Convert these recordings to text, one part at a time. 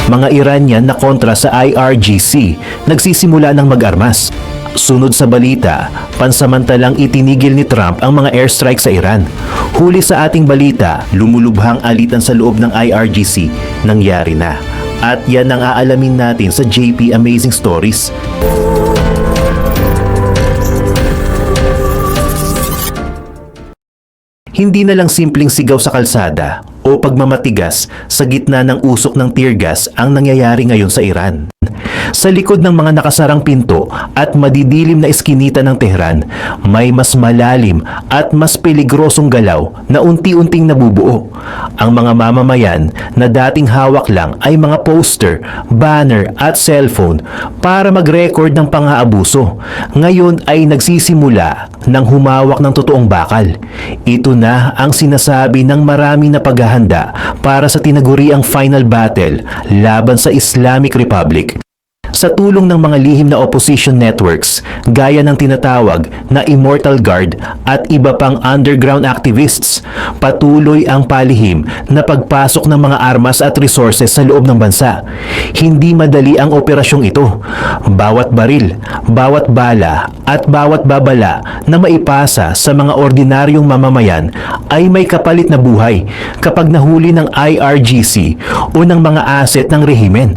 Mga Iranian na kontra sa IRGC nagsisimula ng mag-armas. Sunod sa balita, pansamantalang itinigil ni Trump ang mga airstrike sa Iran. Huli sa ating balita, lumulubhang alitan sa loob ng IRGC, nangyari na. At yan ang aalamin natin sa JP Amazing Stories. Hindi na lang simpleng sigaw sa kalsada o pagmamatigas sa gitna ng usok ng tear gas ang nangyayari ngayon sa Iran. Sa likod ng mga nakasarang pinto at madidilim na eskinita ng Tehran, may mas malalim at mas peligrosong galaw na unti-unting nabubuo. Ang mga mamamayan na dating hawak lang ay mga poster, banner at cellphone para mag-record ng pang-aabuso. Ngayon ay nagsisimula ng humawak ng totoong bakal. Ito na ang sinasabi ng marami na paghahanda para sa tinaguriang final battle laban sa Islamic Republic. Sa tulong ng mga lihim na opposition networks, gaya ng tinatawag na Immortal Guard at iba pang underground activists, patuloy ang palihim na pagpasok ng mga armas at resources sa loob ng bansa. Hindi madali ang operasyong ito. Bawat baril, bawat bala at bawat babala na maipasa sa mga ordinaryong mamamayan ay may kapalit na buhay kapag nahuli ng IRGC o ng mga asset ng rehimen.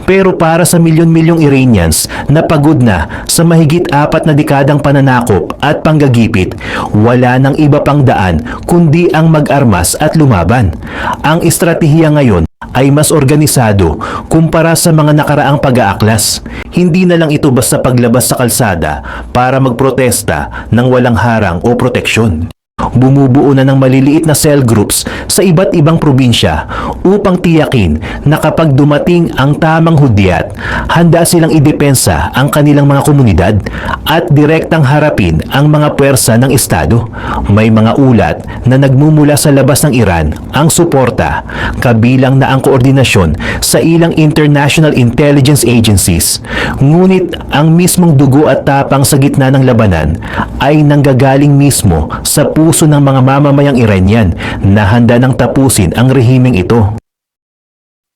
Pero para sa milyon-milyong Iranians na pagod na sa mahigit 4 na dekadang pananakop at panggagipit, wala nang iba pang daan kundi ang mag-armas at lumaban. Ang estratehiya ngayon ay mas organisado kumpara sa mga nakaraang pag-aaklas. Hindi na lang ito basta paglabas sa kalsada para magprotesta ng walang harang o proteksyon. Bumubuo na ng maliliit na cell groups sa iba't ibang probinsya upang tiyakin na kapag dumating ang tamang hudyat, handa silang idepensa ang kanilang mga komunidad at direktang harapin ang mga puwersa ng Estado. May mga ulat na nagmumula sa labas ng Iran ang suporta, kabilang na ang koordinasyon sa ilang international intelligence agencies. Ngunit ang mismong dugo at tapang sa gitna ng labanan ay nanggagaling mismo sa puso ng mga mamamayang Iranian na handa nang tapusin ang rehimeng ito.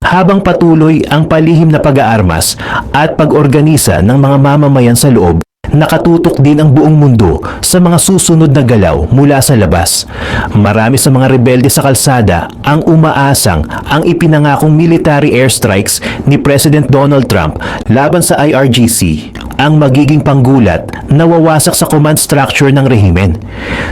Habang patuloy ang palihim na pag-aarmas at pag-organisa ng mga mamamayan sa loob, nakatutok din ang buong mundo sa mga susunod na galaw mula sa labas. Marami sa mga rebelde sa kalsada ang umaasang ang ipinangakong military airstrikes ni President Donald Trump laban sa IRGC ang magiging panggulat na wawasak sa command structure ng rehimen.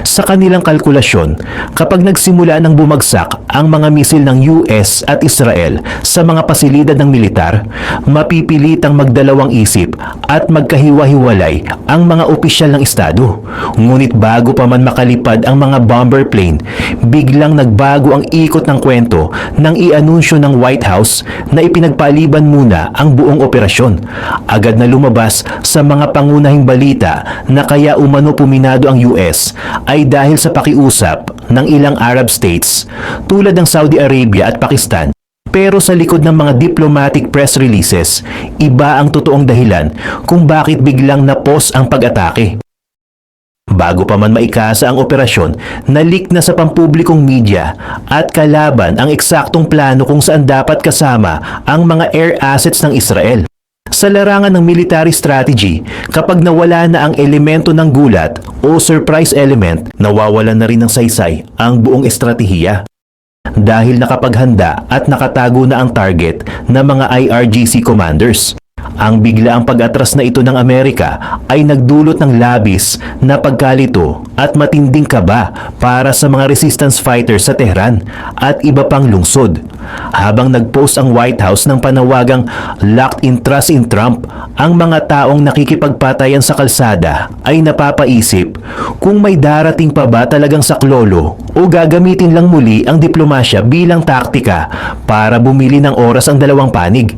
Sa kanilang kalkulasyon, kapag nagsimula ng bumagsak ang mga misil ng US at Israel sa mga pasilidad ng militar, mapipilitang magdalawang isip at magkahiwa-hiwalay ang mga opisyal ng Estado. Ngunit bago pa man makalipad ang mga bomber plane, biglang nagbago ang ikot ng kwento nang i-anunsyo ng White House na ipinagpaliban muna ang buong operasyon. Agad na lumabas sa mga pangunahing balita na kaya umano puminado ang US ay dahil sa pakiusap ng ilang Arab states tulad ng Saudi Arabia at Pakistan. Pero sa likod ng mga diplomatic press releases, iba ang totoong dahilan kung bakit biglang na-pause ang pag-atake. Bago pa man maikasa ang operasyon, na-leak na sa pampublikong media at kalaban ang eksaktong plano kung saan dapat kasama ang mga air assets ng Israel. Sa larangan ng military strategy, kapag nawala na ang elemento ng gulat o surprise element, nawawalan na rin ng saysay ang buong estratehiya. Dahil nakapaghanda at nakatago na ang target ng mga IRGC commanders. Ang biglaang pag-atras na ito ng Amerika ay nagdulot ng labis na pagkalito at matinding kaba para sa mga resistance fighters sa Tehran at iba pang lungsod. Habang nag-post ang White House ng panawagang "Locked in Trust in Trump", ang mga taong nakikipagpatayan sa kalsada ay napapaisip kung may darating pa ba talagang saklolo o gagamitin lang muli ang diplomasya bilang taktika para bumili ng oras ang dalawang panig.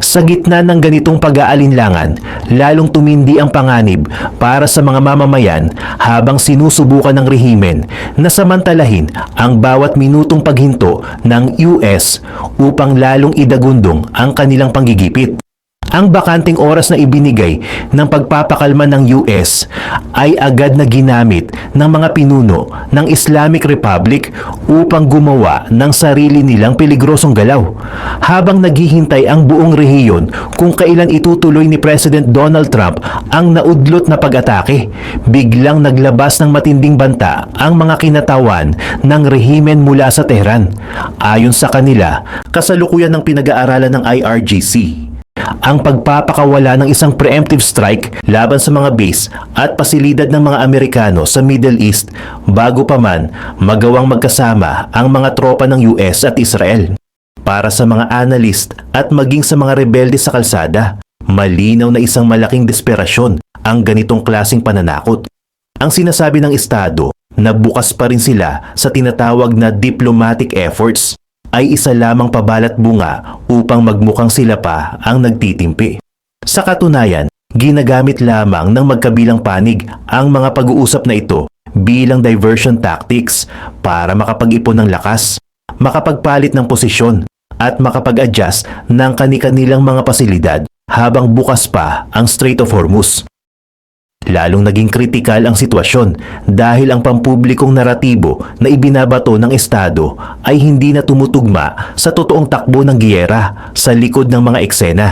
Sa gitna ng ganitong pag-aalinlangan, lalong tumindi ang panganib para sa mga mamamayan habang sinusubukan ng rehimen na samantalahin ang bawat minutong paghinto ng US upang lalong idagundong ang kanilang panggigipit. Ang bakanting oras na ibinigay ng pagpapakalma ng US ay agad na ginamit ng mga pinuno ng Islamic Republic upang gumawa ng sarili nilang peligrosong galaw. Habang naghihintay ang buong rehiyon kung kailan itutuloy ni President Donald Trump ang naudlot na pag-atake, biglang naglabas ng matinding banta ang mga kinatawan ng rehimen mula sa Tehran. Ayon sa kanila, kasalukuyan ng pinag-aaralan ng IRGC ang pagpapakawala ng isang preemptive strike laban sa mga base at pasilidad ng mga Amerikano sa Middle East bago pa man magawang magkasama ang mga tropa ng US at Israel. Para sa mga analyst at maging sa mga rebelde sa kalsada, malinaw na isang malaking desperasyon ang ganitong klaseng pananakot. Ang sinasabi ng Estado na bukas pa rin sila sa tinatawag na diplomatic efforts ay isa lamang pabalat bunga upang magmukhang sila pa ang nagtitimpi. Sa katunayan, ginagamit lamang ng magkabilang panig ang mga pag-uusap na ito bilang diversion tactics para makapag-ipon ng lakas, makapagpalit ng posisyon at makapag-adjust ng kani-kanilang mga pasilidad habang bukas pa ang Strait of Hormuz. Lalong naging kritikal ang sitwasyon dahil ang pampublikong naratibo na ibinabato ng Estado ay hindi na tumutugma sa totoong takbo ng giyera sa likod ng mga eksena.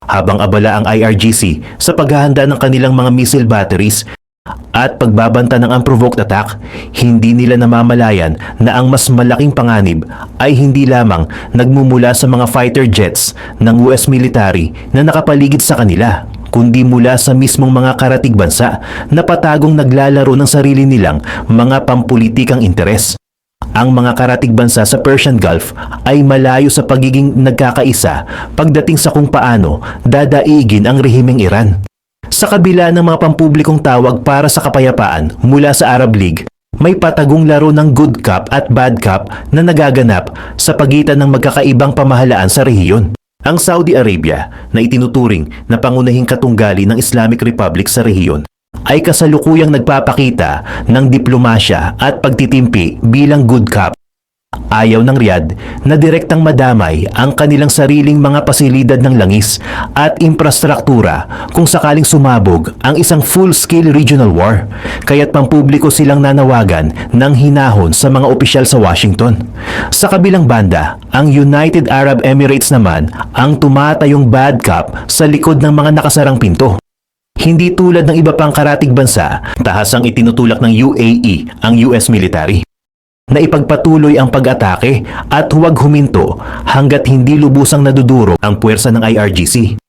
Habang abala ang IRGC sa paghahanda ng kanilang mga missile batteries at pagbabanta ng unprovoked attack, hindi nila namamalayan na ang mas malaking panganib ay hindi lamang nagmumula sa mga fighter jets ng US military na nakapaligid sa kanila, kundi mula sa mismong mga karatig bansa na patagong naglalaro ng sarili nilang mga pampulitikang interes. Ang mga karatig bansa sa Persian Gulf ay malayo sa pagiging nagkakaisa pagdating sa kung paano dadaigin ang rehimeng Iran. Sa kabila ng mga pampublikong tawag para sa kapayapaan mula sa Arab League, may patagong laro ng good cop at bad cop na nagaganap sa pagitan ng magkakaibang pamahalaan sa rehiyon. Ang Saudi Arabia, na itinuturing na pangunahing katunggali ng Islamic Republic sa rehiyon, ay kasalukuyang nagpapakita ng diplomasya at pagtitimpi bilang good cop. Ayaw ng Riyadh na direktang madamay ang kanilang sariling mga pasilidad ng langis at infrastruktura kung sakaling sumabog ang isang full-scale regional war, kaya't pampubliko silang nanawagan ng hinahon sa mga opisyal sa Washington. Sa kabilang banda, ang United Arab Emirates naman ang tumatayong bad cop sa likod ng mga nakasarang pinto. Hindi tulad ng iba pang karatig bansa, tahasang itinutulak ng UAE ang US military na ipagpatuloy ang pag-atake at huwag huminto hanggat hindi lubusang nadudurog ang puwersa ng IRGC.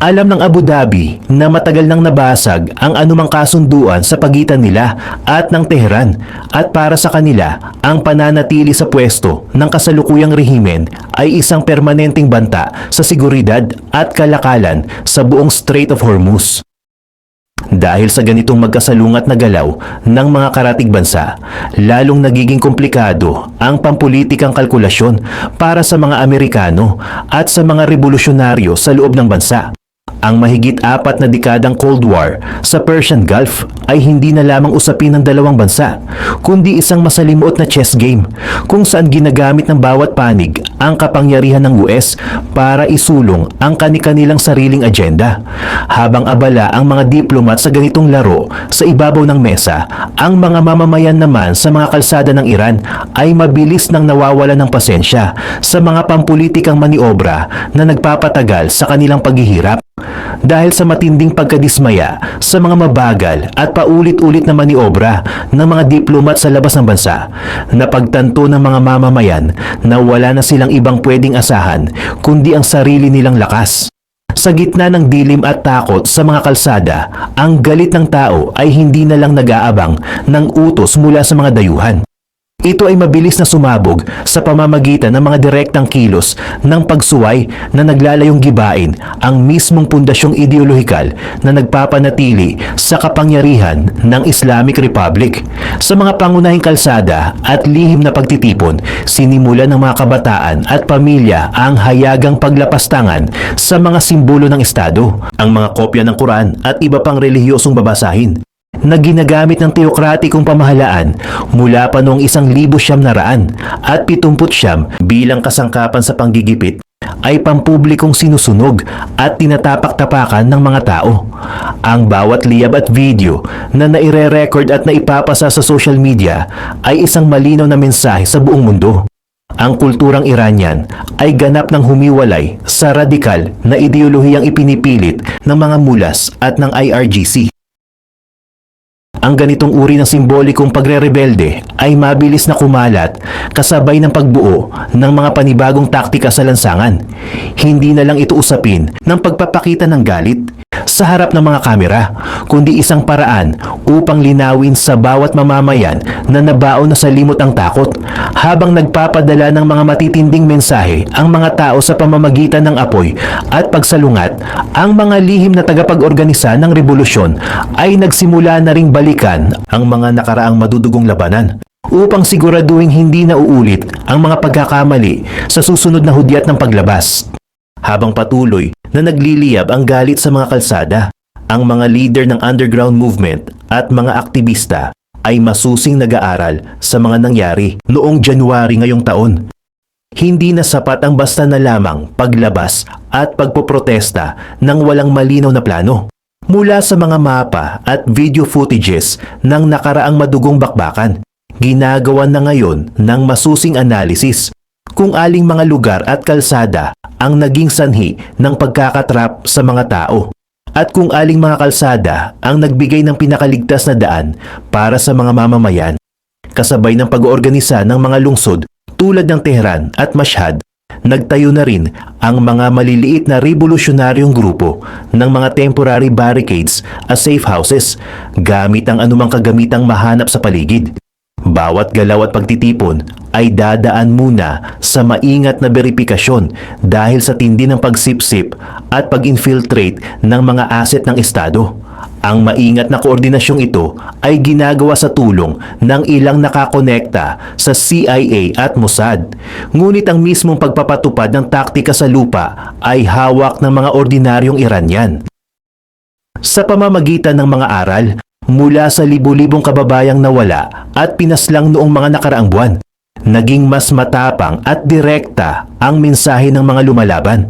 Alam ng Abu Dhabi na matagal nang nabasag ang anumang kasunduan sa pagitan nila at ng Tehran, at para sa kanila, ang pananatili sa pwesto ng kasalukuyang rehimen ay isang permanenteng banta sa seguridad at kalakalan sa buong Strait of Hormuz. Dahil sa ganitong magkasalungat na galaw ng mga karatig bansa, lalong nagiging komplikado ang pampulitikang kalkulasyon para sa mga Amerikano at sa mga revolusyonaryo sa loob ng bansa. Ang mahigit 4 na dekadang Cold War sa Persian Gulf ay hindi na lamang usapin ng dalawang bansa, kundi isang masalimuot na chess game kung saan ginagamit ng bawat panig ang kapangyarihan ng US para isulong ang kani-kanilang sariling agenda. Habang abala ang mga diplomat sa ganitong laro sa ibabaw ng mesa, ang mga mamamayan naman sa mga kalsada ng Iran ay mabilis nang nawawala ng pasensya sa mga pampulitikang maniobra na nagpapatagal sa kanilang paghihirap. Dahil sa matinding pagkadismaya sa mga mabagal at paulit-ulit na maniobra ng mga diplomat sa labas ng bansa, napagtanto ng mga mamamayan na wala na silang ibang pwedeng asahan kundi ang sarili nilang lakas. Sa gitna ng dilim at takot sa mga kalsada, ang galit ng tao ay hindi na lang nag-aabang ng utos mula sa mga dayuhan. Ito ay mabilis na sumabog sa pamamagitan ng mga direktang kilos ng pagsuway na naglalayong gibain ang mismong pundasyong ideolohikal na nagpapanatili sa kapangyarihan ng Islamic Republic. Sa mga pangunahing kalsada at lihim na pagtitipon, sinimulan ng mga kabataan at pamilya ang hayagang paglapastangan sa mga simbolo ng Estado, ang mga kopya ng Quran at iba pang relihiyosong babasahin na ginagamit ng teokratikong pamahalaan mula pa noong 1979 at 79 bilang kasangkapan sa panggigipit ay pampublikong sinusunog at tinatapak-tapakan ng mga tao. Ang bawat liyab at video na naire-record at naipapasa sa social media ay isang malinaw na mensahe sa buong mundo. Ang kulturang Iranian ay ganap ng humiwalay sa radikal na ideolohiyang ipinipilit ng mga mulas at ng IRGC. Ang ganitong uri ng simbolikong pagre-rebelde ay mabilis na kumalat kasabay ng pagbuo ng mga panibagong taktika sa lansangan. Hindi na lang ito usapin ng pagpapakita ng galit sa harap ng mga kamera, kundi isang paraan upang linawin sa bawat mamamayan na nabaon na sa limot ang takot, habang nagpapadala ng mga matitinding mensahe ang mga tao sa pamamagitan ng apoy at pagsalungat. Ang mga lihim na tagapag-organisa ng revolusyon ay nagsimula na ring balikan ang mga nakaraang madudugong labanan upang siguraduhin hindi na uulit ang mga pagkakamali sa susunod na hudyat ng paglabas. Habang patuloy na nagliliyab ang galit sa mga kalsada, ang mga leader ng underground movement at mga aktivista ay masusing nag-aaral sa mga nangyari noong January ngayong taon. Hindi na sapat ang basta na lamang paglabas at pagpoprotesta ng walang malinaw na plano. Mula sa mga mapa at video footages ng nakaraang madugong bakbakan, ginagawa na ngayon ng masusing analysis kung aling mga lugar at kalsada ang naging sanhi ng pagkakatrap sa mga tao at kung aling mga kalsada ang nagbigay ng pinakaligtas na daan para sa mga mamamayan. Kasabay ng pag-oorganisa ng mga lungsod tulad ng Tehran at Mashhad, nagtayo na rin ang mga maliliit na revolusyonaryong grupo ng mga temporary barricades at safe houses gamit ang anumang kagamitang mahanap sa paligid. Bawat galaw at pagtitipon ay dadaan muna sa maingat na beripikasyon dahil sa tindi ng pagsipsip at pag-infiltrate ng mga asset ng Estado. Ang maingat na koordinasyong ito ay ginagawa sa tulong ng ilang nakakonekta sa CIA at Mossad. Ngunit ang mismong pagpapatupad ng taktika sa lupa ay hawak ng mga ordinaryong Iranian. Sa pamamagitan ng mga aral mula sa libu-libong kababayang nawala at pinaslang noong mga nakaraang buwan, naging mas matapang at direkta ang mensahe ng mga lumalaban.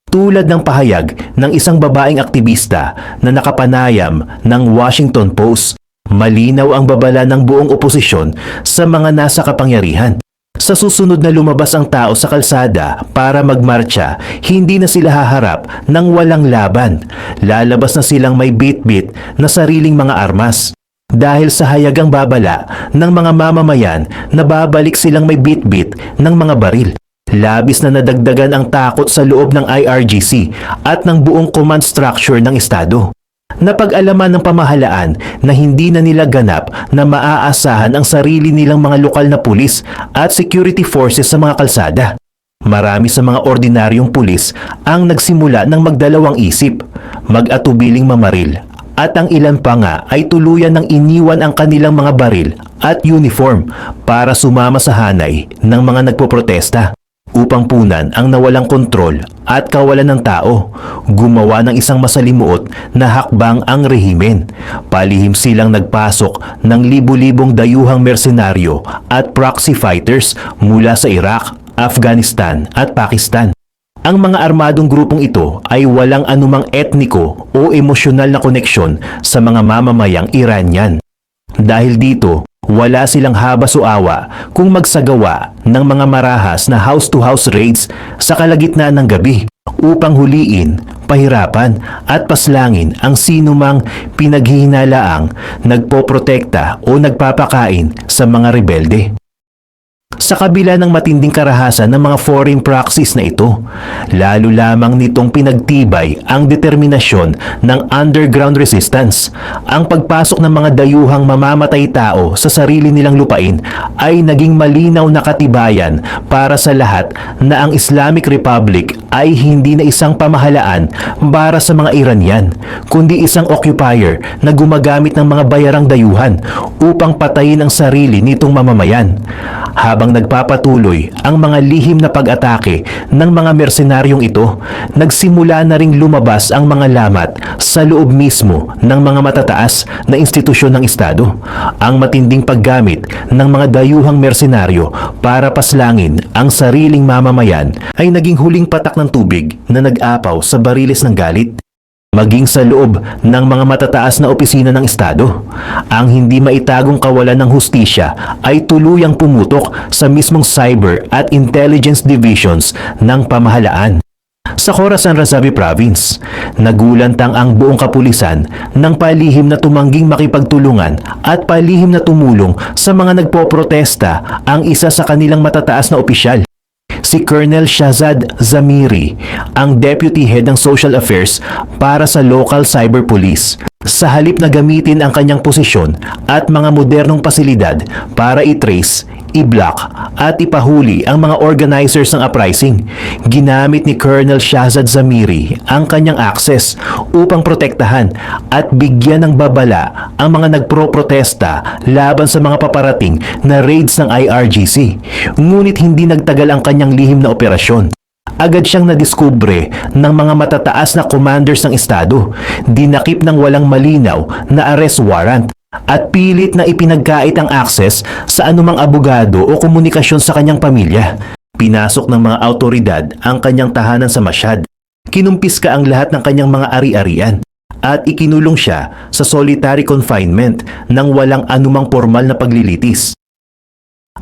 Tulad ng pahayag ng isang babaeng aktivista na nakapanayam ng Washington Post, malinaw ang babala ng buong oposisyon sa mga nasa kapangyarihan. Sa susunod na lumabas ang tao sa kalsada para magmarcha, hindi na sila haharap ng walang laban. Lalabas na silang may bit-bit na sariling mga armas. Dahil sa hayagang babala ng mga mamamayan na babalik silang may bit-bit ng mga baril. Labis na nadagdagan ang takot sa loob ng IRGC at ng buong command structure ng Estado. Napag-alaman ng pamahalaan na hindi na nila ganap na maaasahan ang sarili nilang mga lokal na pulis at security forces sa mga kalsada. Marami sa mga ordinaryong pulis ang nagsimula ng magdalawang isip, mag-atubiling mamaril, at ang ilan pa nga ay tuluyan ng iniwan ang kanilang mga baril at uniform para sumama sa hanay ng mga nagpoprotesta. Upang punan ang nawalang kontrol at kawalan ng tao, gumawa ng isang masalimuot na hakbang ang rehimen. Palihim silang nagpasok ng libu-libong dayuhang mersenaryo at proxy fighters mula sa Iraq, Afghanistan at Pakistan. Ang mga armadong grupong ito ay walang anumang etniko o emosyonal na koneksyon sa mga mamamayang Iranian. Dahil dito, wala silang habas o awa kung magsagawa ng mga marahas na house-to-house raids sa kalagitnaan ng gabi upang huliin, pahirapan at paslangin ang sinumang pinaghihinalaang nagpoprotekta o nagpapakain sa mga rebelde. Sa kabila ng matinding karahasan ng mga foreign proxies na ito, lalo lamang nitong pinagtibay ang determinasyon ng underground resistance. Ang pagpasok ng mga dayuhang mamamatay tao sa sarili nilang lupain ay naging malinaw na katibayan para sa lahat na ang Islamic Republic ay hindi na isang pamahalaan para sa mga Iranian, kundi isang occupier na gumagamit ng mga bayarang dayuhan upang patayin ang sarili nitong mamamayan. Habang nagpapatuloy ang mga lihim na pag-atake ng mga mersenaryong ito, nagsimula na ring lumabas ang mga lamat sa loob mismo ng mga matataas na institusyon ng Estado. Ang matinding paggamit ng mga dayuhang mersenaryo para paslangin ang sariling mamamayan ay naging huling patak ng tubig na nag-apaw sa bariles ng galit. Maging sa loob ng mga matataas na opisina ng Estado, ang hindi maitagong kawalan ng hustisya ay tuluyang pumutok sa mismong cyber at intelligence divisions ng pamahalaan. Sa Khorasan Razavi Province, nagulantang ang buong kapulisan ng palihim na tumangging makipagtulungan at palihim na tumulong sa mga nagpoprotesta ang isa sa kanilang matataas na opisyal. Si Colonel Shahzad Zamiri, ang Deputy Head ng Social Affairs para sa Local Cyber Police. Sa halip na gamitin ang kanyang posisyon at mga modernong pasilidad para i-trace, i-block at ipahuli ang mga organizers ng uprising, ginamit ni Colonel Shahzad Zamiri ang kanyang access upang protektahan at bigyan ng babala ang mga nagpro-protesta laban sa mga paparating na raids ng IRGC. Ngunit hindi nagtagal ang kanyang lihim na operasyon. Agad siyang nadiskubre ng mga matataas na commanders ng Estado, dinakip ng walang malinaw na arrest warrant at pilit na ipinagkait ang access sa anumang abogado o komunikasyon sa kanyang pamilya. Pinasok ng mga autoridad ang kanyang tahanan sa Mashhad. Kinumpiska ang lahat ng kanyang mga ari-arian at ikinulong siya sa solitary confinement nang walang anumang formal na paglilitis.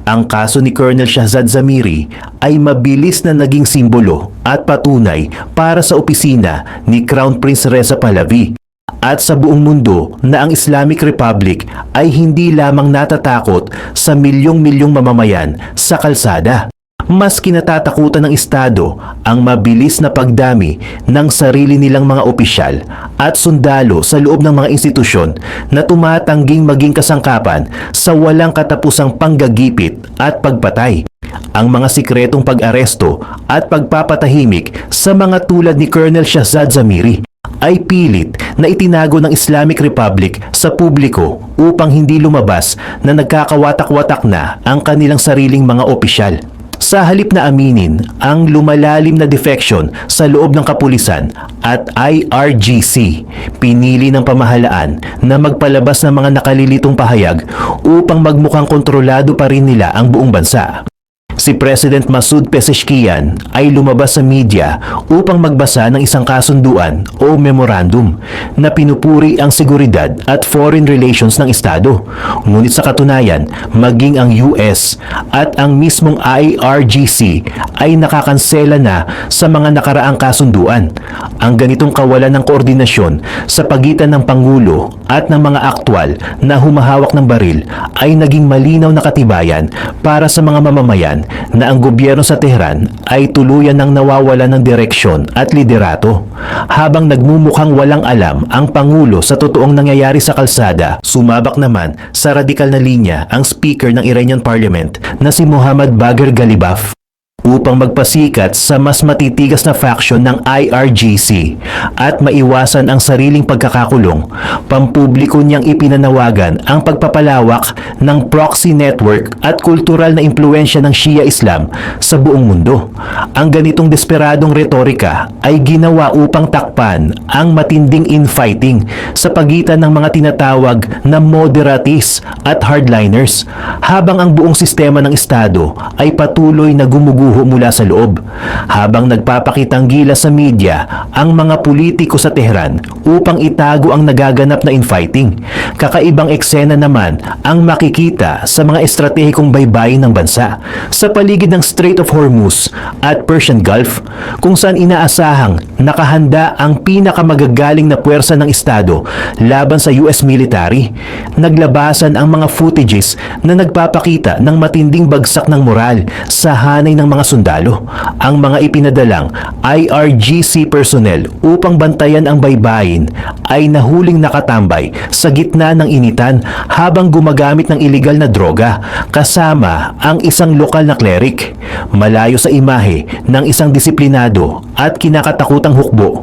Ang kaso ni Colonel Shahzad Zamiri ay mabilis na naging simbolo at patunay para sa opisina ni Crown Prince Reza Pahlavi at sa buong mundo na ang Islamic Republic ay hindi lamang natatakot sa milyong-milyong mamamayan sa kalsada. Mas kinatatakutan ng Estado ang mabilis na pagdami ng sarili nilang mga opisyal at sundalo sa loob ng mga institusyon na tumatangging maging kasangkapan sa walang katapusang panggagipit at pagpatay. Ang mga sikretong pag-aresto at pagpapatahimik sa mga tulad ni Colonel Shahzad Zamiri ay pilit na itinago ng Islamic Republic sa publiko upang hindi lumabas na nagkakawatak-watak na ang kanilang sariling mga opisyal. Sa halip na aminin ang lumalalim na defection sa loob ng kapulisan at IRGC, pinili ng pamahalaan na magpalabas ng mga nakalilitong pahayag upang magmukhang kontrolado pa rin nila ang buong bansa. Si President Masoud Pezeshkian ay lumabas sa media upang magbasa ng isang kasunduan o memorandum na pinupuri ang seguridad at foreign relations ng Estado. Ngunit sa katunayan, maging ang US at ang mismong IRGC ay nakakansela na sa mga nakaraang kasunduan. Ang ganitong kawalan ng koordinasyon sa pagitan ng Pangulo at ng mga aktwal na humahawak ng baril ay naging malinaw na katibayan para sa mga mamamayan na ang gobyerno sa Tehran ay tuluyan ng nawawalan ng direksyon at liderato. Habang nagmumukhang walang alam ang Pangulo sa totoong nangyayari sa kalsada, sumabak naman sa radikal na linya ang Speaker ng Iranian Parliament na si Mohammad Bagher Ghalibaf upang magpasikat sa mas matitigas na faction ng IRGC at maiwasan ang sariling pagkakakulong. Pampubliko niyang ipinanawagan ang pagpapalawak ng proxy network at kultural na impluensya ng Shia Islam sa buong mundo. Ang ganitong desperadong retorika ay ginawa upang takpan ang matinding infighting sa pagitan ng mga tinatawag na moderates at hardliners, habang ang buong sistema ng Estado ay patuloy na gumuguho mula sa loob. Habang nagpapakitang gilas sa media ang mga politiko sa Tehran upang itago ang nagaganap na infighting, kakaibang eksena naman ang makikita sa mga estratehikong baybayin ng bansa sa paligid ng Strait of Hormuz at Persian Gulf, kung saan inaasahang nakahanda ang pinakamagagaling na puwersa ng Estado laban sa US military. Naglabasan ang mga footages na nagpapakita ng matinding bagsak ng moral sa hanay ng mga mga sundalo, ang mga ipinadalang IRGC personnel upang bantayan ang baybayin ay nahuling nakatambay sa gitna ng initan habang gumagamit ng iligal na droga kasama ang isang lokal na cleric, malayo sa imahe ng isang disiplinado at kinakatakutang hukbo.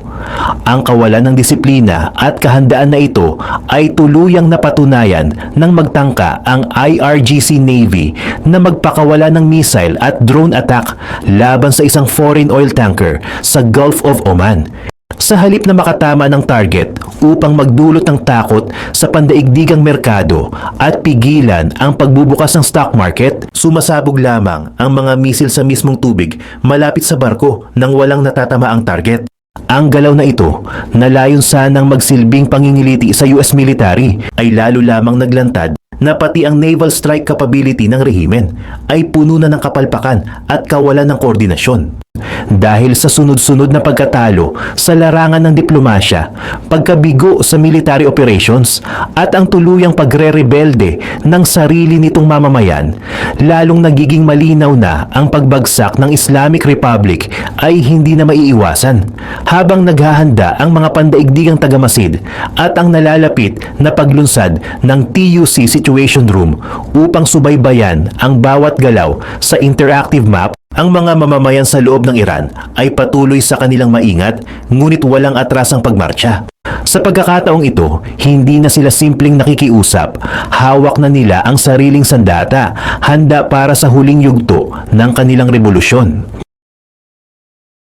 Ang kawalan ng disiplina at kahandaan na ito ay tuluyang napatunayan nang magtangka ang IRGC Navy na magpakawala ng missile at drone attack laban sa isang foreign oil tanker sa Gulf of Oman. Sa halip na makatama ng target upang magdulot ng takot sa pandaigdigang merkado at pigilan ang pagbubukas ng stock market, sumasabog lamang ang mga misil sa mismong tubig malapit sa barko nang walang natatama ang target. Ang galaw na ito, na layon sanang magsilbing pangingiliti sa US military, ay lalo lamang naglantad na pati ang naval strike capability ng rehimen ay puno na ng kapalpakan at kawalan ng koordinasyon. Dahil sa sunod-sunod na pagkatalo sa larangan ng diplomasya, pagkabigo sa military operations at ang tuluyang pagre-rebelde ng sarili nitong mamamayan, lalong nagiging malinaw na ang pagbagsak ng Islamic Republic ay hindi na maiiwasan. Habang naghahanda ang mga pandaigdigang tagamasid at ang nalalapit na paglunsad ng TUC Situation Room upang subaybayan ang bawat galaw sa interactive map, ang mga mamamayan sa loob ng Iran ay patuloy sa kanilang maingat ngunit walang atrasang pagmarcha. Sa pagkakataong ito, hindi na sila simpleng nakikiusap. Hawak na nila ang sariling sandata, handa para sa huling yugto ng kanilang revolusyon.